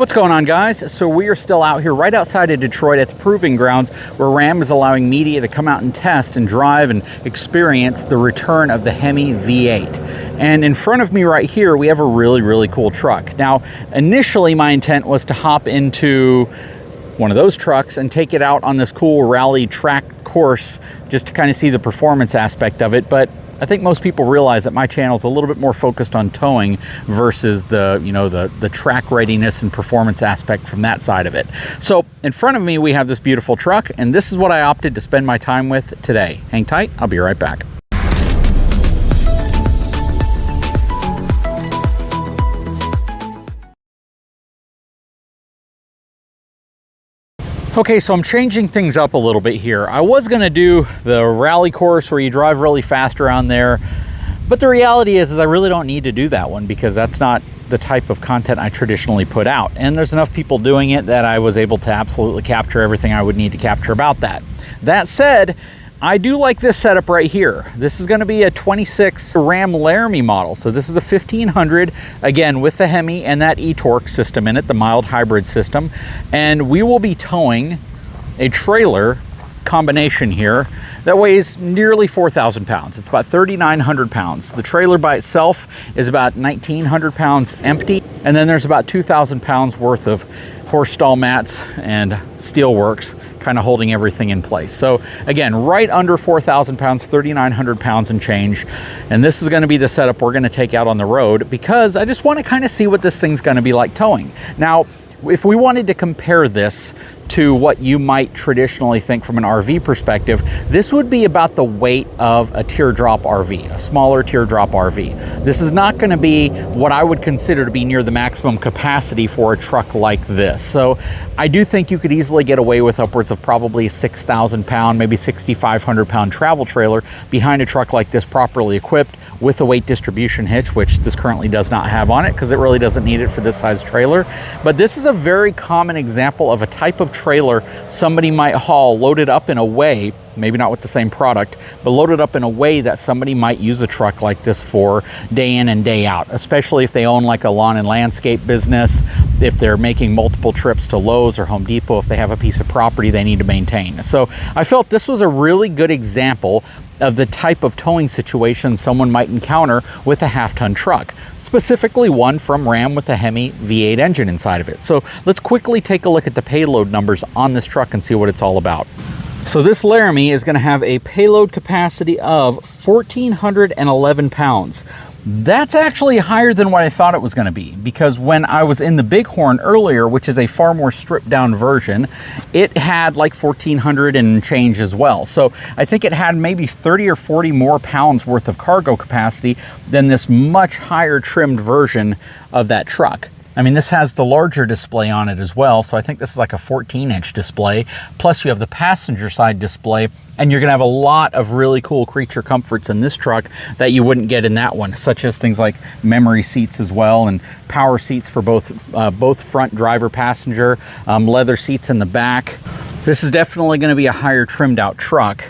What's going on, guys? So we are still out here right outside of Detroit at the Proving Grounds, where Ram is allowing media to come out and test and drive and experience the return of the HEMI V8. And in front of me right here, we have a really cool truck. Now, initially my intent was to hop into one of those trucks and take it out on this cool rally track course just to kind of see the performance aspect of it. But I think most people realize that my channel is a little bit more focused on towing versus the track readiness and performance aspect from that side of it. So in front of me, we have this beautiful truck, and this is what I opted to spend my time with today. Hang tight, I'll be right back. Okay, so I'm changing things up a little bit here. I was gonna do the rally course where you drive really fast around there, but the reality is I really don't need to do that one because that's not the type of content I traditionally put out. And there's enough people doing it that I was able to absolutely capture everything I would need to capture about that. That said, I do like this setup right here. This is gonna be a 26 Ram Laramie model. So this is a 1500, again, with the HEMI and that eTorque system in it, the mild hybrid system. And we will be towing a trailer combination here that weighs nearly 4,000 pounds. It's about 3,900 pounds. The trailer by itself is about 1,900 pounds empty. And then there's about 2,000 pounds worth of horse stall mats and steel works kind of holding everything in place. So again, right under 4,000 pounds, 3,900 pounds and change. And this is going to be the setup we're going to take out on the road because I just want to kind of see what this thing's going to be like towing. Now, if we wanted to compare this to what you might traditionally think from an RV perspective, this would be about the weight of a teardrop RV, a smaller teardrop RV. This is not going to be what I would consider to be near the maximum capacity for a truck like this. So I do think you could easily get away with upwards of probably a 6,000 pound, maybe 6,500 pound travel trailer behind a truck like this, properly equipped with a weight distribution hitch, which this currently does not have on it because it really doesn't need it for this size trailer. But this is a very common example of a type of trailer somebody might haul loaded up in a way, maybe not with the same product, but loaded up in a way that somebody might use a truck like this for day in and day out, especially if they own like a lawn and landscape business, if they're making multiple trips to Lowe's or Home Depot, if they have a piece of property they need to maintain. So I felt this was a really good example of the type of towing situation someone might encounter with a half-ton truck, specifically one from Ram with a HEMI V8 engine inside of it. So let's quickly take a look at the payload numbers on this truck and see what it's all about. So this Laramie is going to have a payload capacity of 1,411 pounds. That's actually higher than what I thought it was going to be, because when I was in the Bighorn earlier, which is a far more stripped down version, it had like 1,400 and change as well. So I think it had maybe 30 or 40 more pounds worth of cargo capacity than this much higher trimmed version of that truck. I mean, this has the larger display on it as well, so I think this is like a 14-inch display. Plus you have the passenger side display, and you're gonna have a lot of really cool creature comforts in this truck that you wouldn't get in that one, such as things like memory seats as well, and power seats for both front driver passenger, leather seats in the back. This is definitely gonna be a higher trimmed out truck,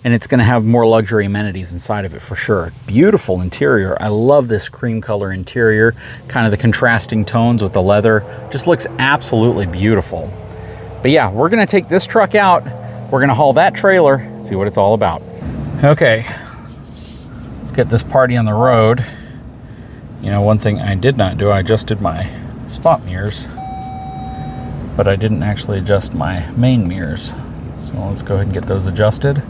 and it's gonna have more luxury amenities inside of it for sure. Beautiful interior. I love this cream color interior, kind of the contrasting tones with the leather. Just looks absolutely beautiful. But yeah, we're gonna take this truck out, we're gonna haul that trailer, see what it's all about. Okay, let's get this party on the road. You know, one thing I did not do, I adjusted my spot mirrors, but I didn't actually adjust my main mirrors. So let's go ahead and get those adjusted.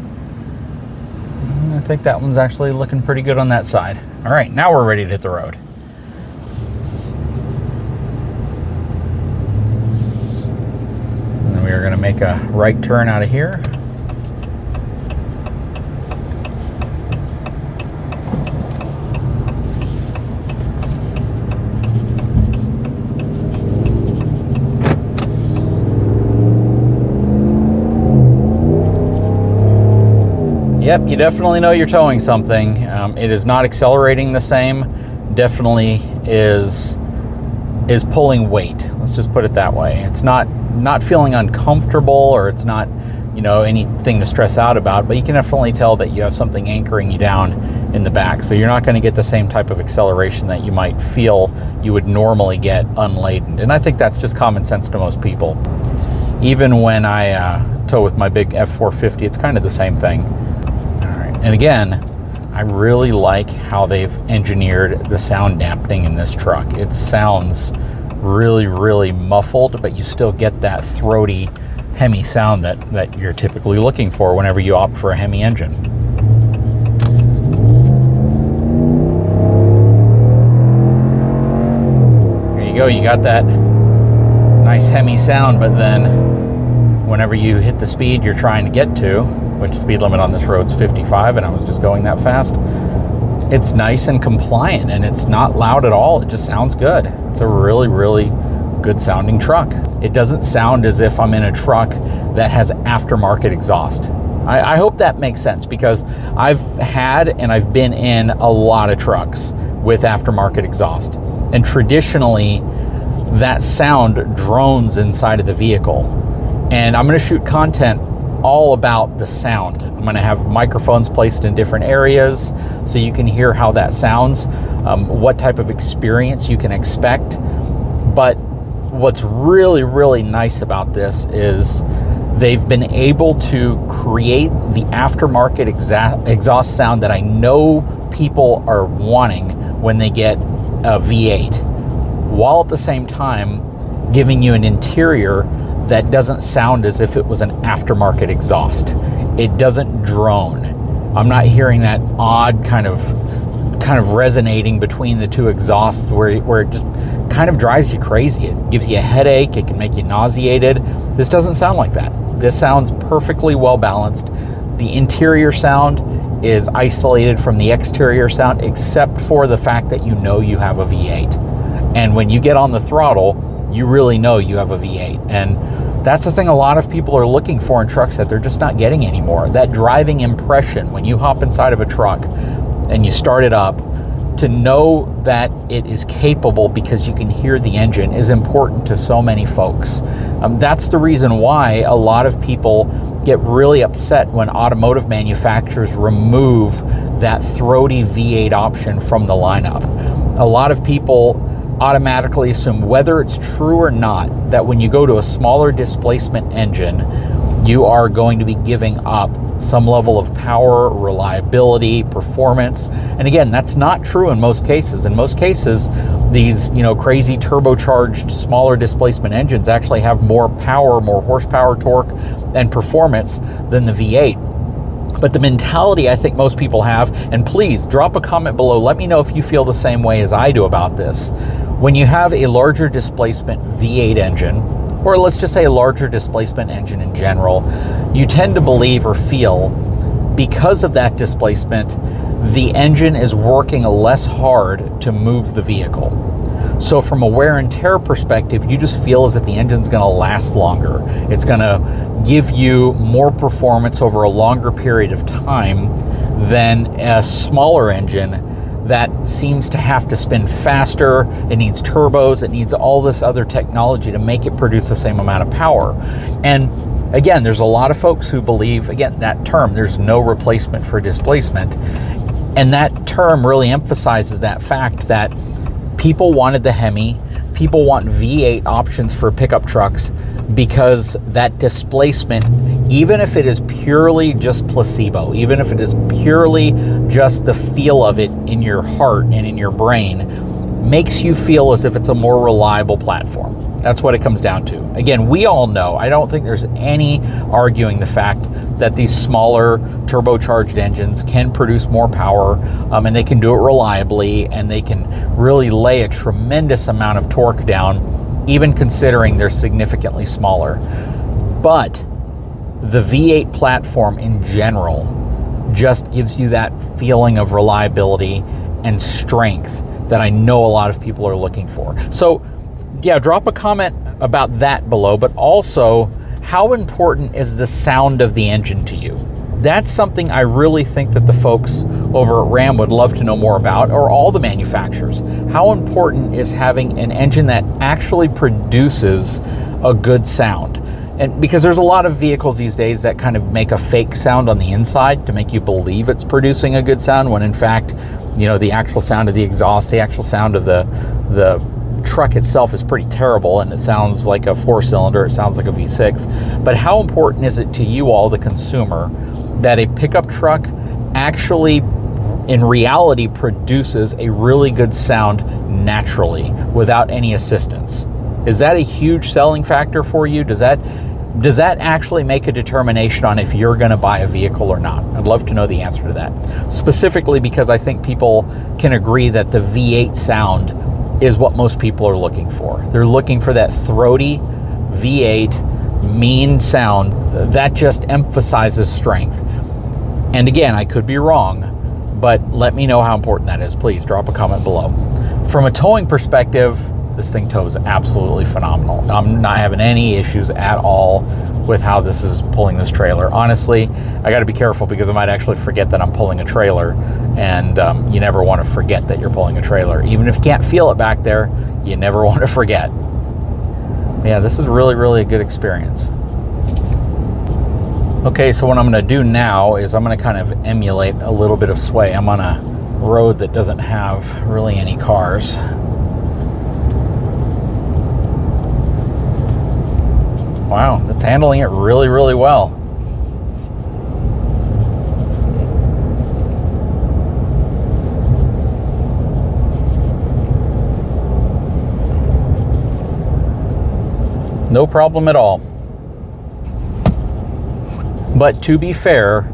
I think that one's actually looking pretty good on that side. All right, now we're ready to hit the road. And we are gonna make a right turn out of here. Yep, you definitely know you're towing something. It is not accelerating the same. Definitely is pulling weight. Let's just put it that way. It's not feeling uncomfortable, or it's not, you know, anything to stress out about, but you can definitely tell that you have something anchoring you down in the back. So you're not going to get the same type of acceleration that you might feel you would normally get unladen. And I think that's just common sense to most people. Even when I tow with my big F450, it's kind of the same thing. All right. And again, I really like how they've engineered the sound dampening in this truck. It sounds really, really muffled, but you still get that throaty HEMI sound that you're typically looking for whenever you opt for a HEMI engine. There you go, you got that nice HEMI sound, but then whenever you hit the speed you're trying to get to, which speed limit on this road is 55, and I was just going that fast, it's nice and compliant, and it's not loud at all. It just sounds good. It's a really, really good sounding truck. It doesn't sound as if I'm in a truck that has aftermarket exhaust. I hope that makes sense, because I've had and I've been in a lot of trucks with aftermarket exhaust, and traditionally that sound drones inside of the vehicle. And I'm going to shoot content all about the sound. I'm going to have microphones placed in different areas so you can hear how that sounds, what type of experience you can expect. But what's really, really nice about this is they've been able to create the aftermarket exhaust sound that I know people are wanting when they get a V8, while at the same time giving you an interior that doesn't sound as if it was an aftermarket exhaust. It doesn't drone. I'm not hearing that odd kind of resonating between the two exhausts where it just kind of drives you crazy. It gives you a headache. It can make you nauseated. This doesn't sound like that. This sounds perfectly well balanced. The interior sound is isolated from the exterior sound, except for the fact that you know you have a V8. And when you get on the throttle, you really know you have a V8. And that's the thing a lot of people are looking for in trucks that they're just not getting anymore. That driving impression when you hop inside of a truck and you start it up, to know that it is capable because you can hear the engine is important to so many folks. That's the reason why a lot of people get really upset when automotive manufacturers remove that throaty V8 option from the lineup. A lot of people automatically assume, whether it's true or not, that when you go to a smaller displacement engine, you are going to be giving up some level of power, reliability, performance. And again, that's not true in most cases. In most cases, these, crazy turbocharged smaller displacement engines actually have more power, more horsepower, torque, and performance than the V8. But the mentality I think most people have, and please drop a comment below, let me know if you feel the same way as I do about this. When you have a larger displacement V8 engine, or let's just say a larger displacement engine in general, you tend to believe or feel, because of that displacement, the engine is working less hard to move the vehicle. So from a wear and tear perspective, you just feel as if the engine's gonna last longer. It's gonna give you more performance over a longer period of time than a smaller engine that seems to have to spin faster. It needs turbos, it needs all this other technology to make it produce the same amount of power. And again, there's a lot of folks who believe, again, that term, there's no replacement for displacement. And that term really emphasizes that fact that people wanted the HEMI, people want V8 options for pickup trucks because that displacement, even if it is purely just placebo, even if it is purely just the feel of it in your heart and in your brain, makes you feel as if it's a more reliable platform. That's what it comes down to. Again, we all know, I don't think there's any arguing the fact that these smaller turbocharged engines can produce more power, and they can do it reliably, and they can really lay a tremendous amount of torque down, even considering they're significantly smaller. But the V8 platform in general just gives you that feeling of reliability and strength that I know a lot of people are looking for. So yeah, drop a comment about that below, but also, how important is the sound of the engine to you? That's something I really think that the folks over at Ram would love to know more about, or all the manufacturers. How important is having an engine that actually produces a good sound? And because there's a lot of vehicles these days that kind of make a fake sound on the inside to make you believe it's producing a good sound, when in fact, you know, the actual sound of the exhaust, the actual sound of the truck itself is pretty terrible, and it sounds like a 4-cylinder, it sounds like a V6. But how important is it to you all, the consumer, that a pickup truck actually in reality produces a really good sound naturally without any assistance? Is that a huge selling factor for you? Does that actually make a determination on if you're going to buy a vehicle or not? I'd love to know the answer to that. Specifically because I think people can agree that the V8 sound is what most people are looking for. They're looking for that throaty V8 mean sound that just emphasizes strength. And again, I could be wrong, but let me know how important that is. Please drop a comment below. From a towing perspective, this thing tows absolutely phenomenal. I'm not having any issues at all with how this is pulling this trailer. Honestly, I got to be careful because I might actually forget that I'm pulling a trailer, and you never want to forget that you're pulling a trailer. Even if you can't feel it back there, you never want to forget. Yeah, this is really, really a good experience. Okay, so what I'm going to do now is I'm going to kind of emulate a little bit of sway. I'm on a road that doesn't have really any cars. Wow, that's handling it really, really well. No problem at all. But to be fair,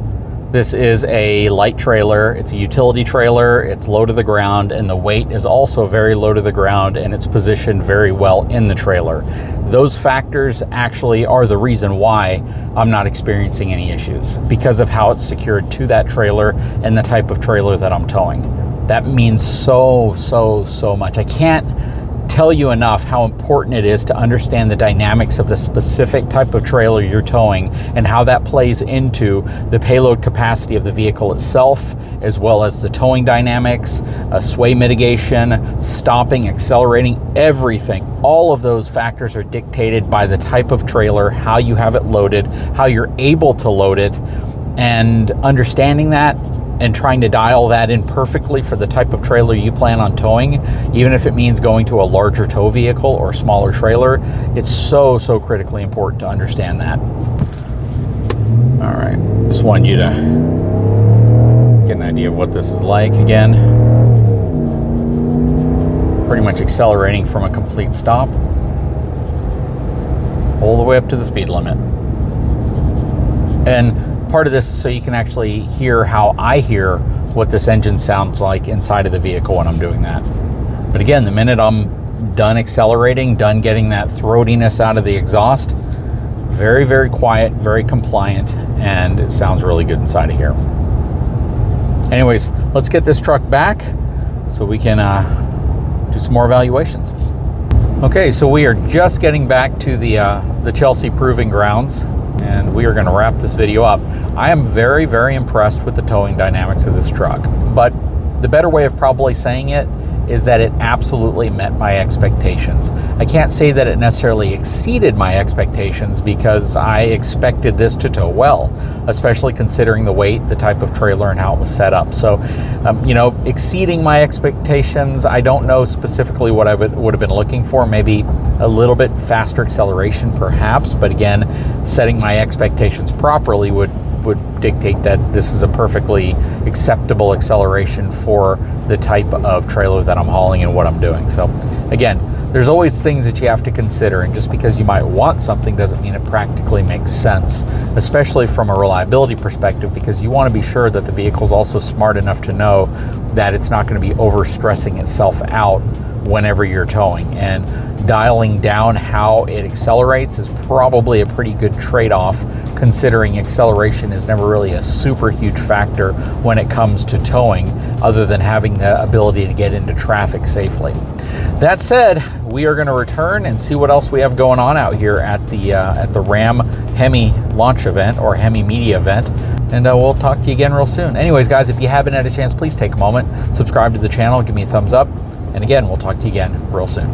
this is a light trailer, it's a utility trailer, it's low to the ground, and the weight is also very low to the ground, and it's positioned very well in the trailer. Those factors actually are the reason why I'm not experiencing any issues, because of how it's secured to that trailer and the type of trailer that I'm towing. That means so much. I can't tell you enough how important it is to understand the dynamics of the specific type of trailer you're towing and how that plays into the payload capacity of the vehicle itself, as well as the towing dynamics, sway mitigation, stopping, accelerating, everything. All of those factors are dictated by the type of trailer, how you have it loaded, how you're able to load it, and understanding that and trying to dial that in perfectly for the type of trailer you plan on towing, even if it means going to a larger tow vehicle or smaller trailer, it's so critically important to understand that. All right, just want you to get an idea of what this is like again. Pretty much accelerating from a complete stop all the way up to the speed limit. And part of this is so you can actually hear how I hear what this engine sounds like inside of the vehicle when I'm doing that. But again, the minute I'm done accelerating, done getting that throatiness out of the exhaust, very quiet, very compliant, and it sounds really good inside of here. Anyways, let's get this truck back so we can do some more evaluations. Okay, so we are just getting back to the Chelsea Proving Grounds, and we are going to wrap this video up. I am very impressed with the towing dynamics of this truck, but the better way of probably saying it is that it absolutely met my expectations. I can't say that it necessarily exceeded my expectations because I expected this to tow well, especially considering the weight, the type of trailer, and how it was set up. So, you know, exceeding my expectations, I don't know specifically what I would have been looking for. Maybe a little bit faster acceleration perhaps, but again, setting my expectations properly would dictate that this is a perfectly acceptable acceleration for the type of trailer that I'm hauling and what I'm doing. So again, there's always things that you have to consider, and just because you might want something doesn't mean it practically makes sense, especially from a reliability perspective, because you want to be sure that the vehicle is also smart enough to know that it's not going to be over-stressing itself out whenever you're towing. And dialing down how it accelerates is probably a pretty good trade-off, considering acceleration is never really a super huge factor when it comes to towing, other than having the ability to get into traffic safely. That said, we are going to return and see what else we have going on out here at the Ram HEMI launch event, or HEMI media event, and we'll talk to you again real soon. Anyways, guys, if you haven't had a chance, please take a moment, subscribe to the channel, give me a thumbs up, and again, we'll talk to you again real soon.